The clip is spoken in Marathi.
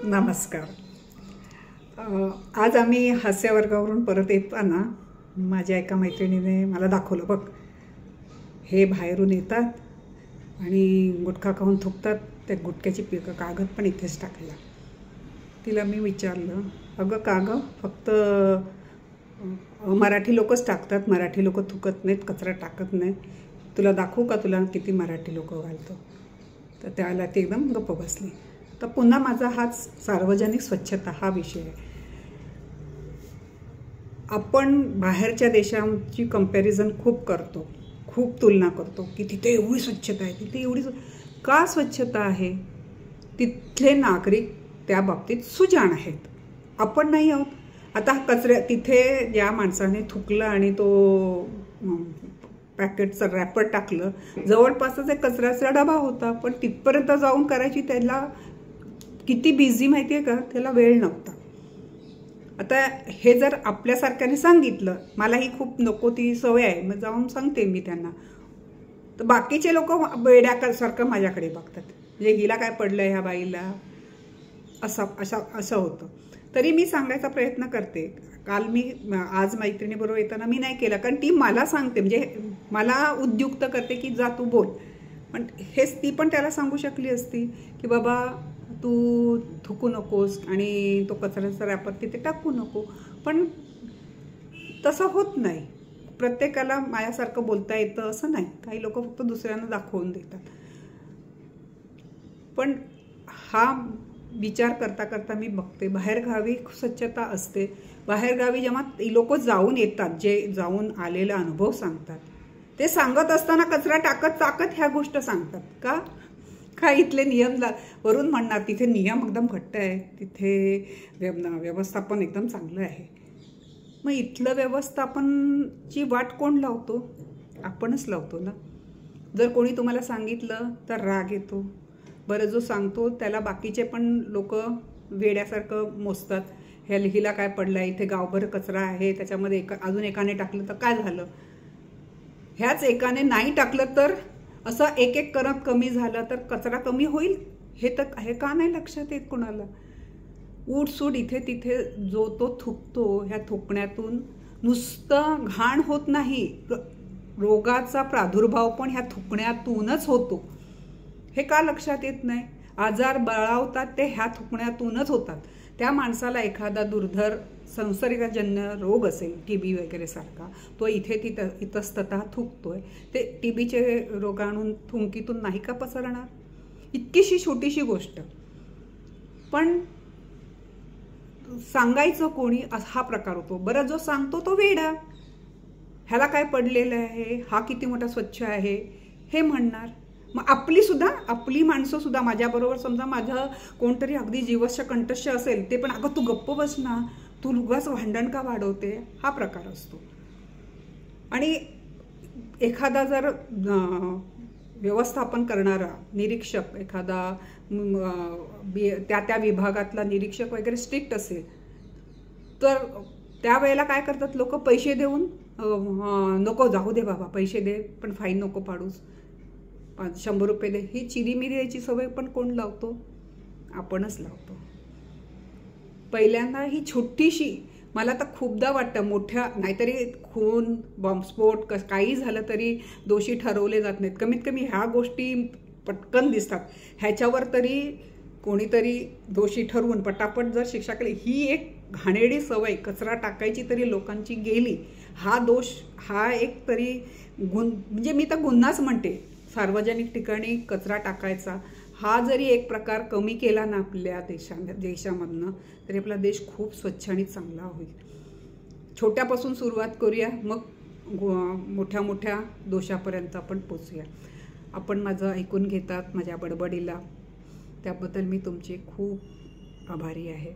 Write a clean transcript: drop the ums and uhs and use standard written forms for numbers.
नमस्कार. आज आम्ही हास्यवर्गावरून परत येताना माझ्या एका मैत्रिणीने मला दाखवलं, बघ हे बाहेरून येतात आणि गुटखा खाऊन थुकतात, त्या गुटख्याची कागद पण इथेच टाकला. तिला मी विचारलं, अगं का गं, फक्त मराठी लोकच टाकतात, मराठी लोक थुकत नाहीत, कचरा टाकत नाही, तुला दाखवू का तुला किती मराठी लोक घालतो? तर त्याला ती एकदम गप्प बसली. तर पुन्हा माझा हाच सार्वजनिक स्वच्छता हा विषय आहे. आपण बाहेरच्या देशांची कंपॅरिझन खूप करतो, खूप तुलना करतो की तिथे एवढी स्वच्छता आहे, तिथे एवढी का स्वच्छता आहे? तिथले नागरिक त्या बाबतीत सुजाण आहेत, आपण नाही आहोत. आता कचऱ्या तिथे ज्या माणसाने थुकलं आणि तो पॅकेटचं रॅपर टाकलं, जवळपासच एक कचऱ्याचा डबा होता, पण तिथपर्यंत जाऊन करायची त्याला किती बिझी माहिती आहे का, त्याला वेळ नव्हता. आता हे जर आपल्यासारख्याने सांगितलं, मलाही खूप नको ती सवय आहे, मग जाऊन सांगते मी त्यांना, तर बाकीचे लोक वेड्यासारखं माझ्याकडे बघतात, म्हणजे हिला काय पडलं ह्या बाईला, असं होतं. तरी मी सांगायचा प्रयत्न करते. काल मी आज मैत्रिणीबरोबर येताना मी नाही केला, कारण ती मला सांगते, म्हणजे मला उद्युक्त करते की जा तू बोल. पण हेच ती पण त्याला सांगू शकली असती की बाबा तू थुकू नकोस आणि तो कचऱ्याचा रॅपर तिथे टाकू नको. पण तसं होत नाही. प्रत्येकाला माझ्यासारखं बोलता येतं असं नाही. काही लोक फक्त दुसऱ्यांना दाखवून देतात. पण हा विचार करता करता मी बघते, बाहेरगावी स्वच्छता असते. बाहेरगावी जेव्हा लोक जाऊन येतात, जे जाऊन आलेला अनुभव सांगतात, ते सांगत असताना कचरा टाकत ह्या गोष्ट सांगतात का? काय इथले नियम वरून म्हणणार तिथे नियम एकदम घट्ट आहे, तिथे व्यवस्थापन एकदम चांगलं आहे. मग इथलं व्यवस्थापनची वाट कोण लावतो? आपणच लावतो ना. जर कोणी तुम्हाला सांगितलं तर राग येतो. बरं, जो सांगतो त्याला बाकीचे पण लोक वेड्यासारखं मोजतात. हिला काय पडलं आहे, इथे गावभर कचरा आहे, त्याच्यामध्ये अजून एकाने टाकलं तर काय झालं? ह्याच एकाने नाही टाकलं तर असं एक एक करत कमी झालं तर कचरा कमी होईल, हे का नाही लक्षात येत कोणाला? उठसूट इथे तिथे जो तो थुकतो, ह्या थुकण्यातून नुसतं घाण होत नाही, रोगाचा प्रादुर्भाव पण ह्या थुकण्यातूनच होतो. हे का लक्षात येत नाही? आजार बळावतात ते ह्या थुकण्यातूनच होतात. त्या माणसाला एखादा दुर्धर संसर्गजन्य रोग असेल, टीबी वगैरे सारखा, तो इथे इतस्ततः थुकतोय, ते टीबीचे रोगाणू थुंकीतून नाही का पसरणार? इतकीशी छोटीशी गोष्ट, पण सांगायचं कोणी, हा प्रकार होतो. बरं, जो सांगतो तो वेडा, ह्याला काय पडलेलं आहे, हा किती मोठा स्वच्छ आहे हे म्हणणार. मग आपली माणसं सुद्धा माझ्याबरोबर, समजा माझं कोणतरी अगदी जीवस्य कंठस्य असेल, ते पण अगं तू गप्प बस ना, तू उगाच भांडण का वाढवते, हा प्रकार असतो. आणि एखादा जर व्यवस्थापन करणारा निरीक्षक, एखादा त्या विभागातला निरीक्षक वगैरे स्ट्रिक्ट असेल, तर त्यावेळेला काय करतात लोक? पैसे देऊन, नको जाऊ दे बाबा, पैसे दे पण फाईन नको पाडूस, 100 रुपये दे, ही चिरीमिरी द्यायची सवय पण कोण लावतो? आपणच लावतो. पहिल्यांदा ही छोटीशी, मला तर खूपदा वाटतं, मोठ्या नाहीतरी खून, बॉम्बस्फोट काही झालं तरी दोषी ठरवले जात नाहीत. कमीत कमी ह्या गोष्टी पटकन दिसतात, ह्याच्यावर तरी कोणीतरी दोषी ठरवून पटापट जर शिक्षा केली. ही एक घाणेरडी सवय कचरा टाकायची तरी लोकांची गेली, हा दोष, हा एक तरी म्हणजे मी तर गुन्हाच म्हणते. सार्वजनिक ठिकाणी कचरा टाकायचा हा जरी एक प्रकार कमी केला ना आपल्या देशामधनं, तरी आपला देश खूप स्वच्छ आणि चांगला होईल. छोट्यापासून सुरुवात करूया, मग मोठ्या मोठ्या दोषापर्यंत आपण पोचूया. आपण माझं ऐकून घेतात, माझ्या बडबडीला, त्याबद्दल मी तुमची खूप आभारी आहे.